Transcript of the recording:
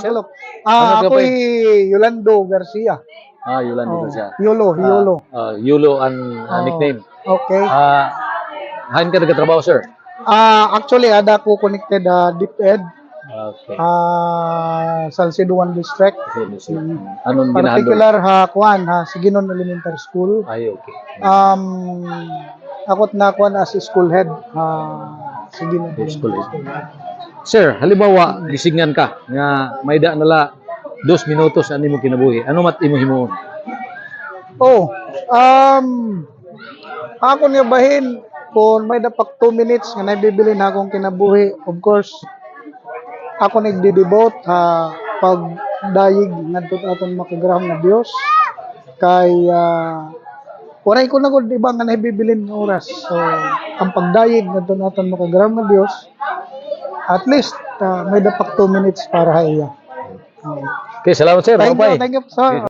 sir? Kalok. Ano ka pa Ako'y Yolando Garcia. Yolando Oh, Garcia. Yolo. Yulo ang nickname. Okay. Hain ka nagkatrabaho, sir? Actually, ada ko connected DepEd, Okay. Salcedo District. Anong ginahandle? Particular kuan Siginon Elementary School. Ay, okay. Akot na kuan as school head Siginon School Elementary head. Sir, halimbawa, gisingan ka nga may da nala 2 minutos ani mo kinabuhi. Ano mat imo himuon? Ako niya bahin kung may dapat 2 minutes nga nabibili na akong kinabuhi. Of course, ako nagdi-devote pag dayig ngadto aton makagraham na Dios kay waray ko na gud iba nga nabibilin nga oras. So, ang pagdayig ngadto aton makagraham na Dios, at least may dapat 2 minutes para iya. Okay, salamat sir. Thank you, sir.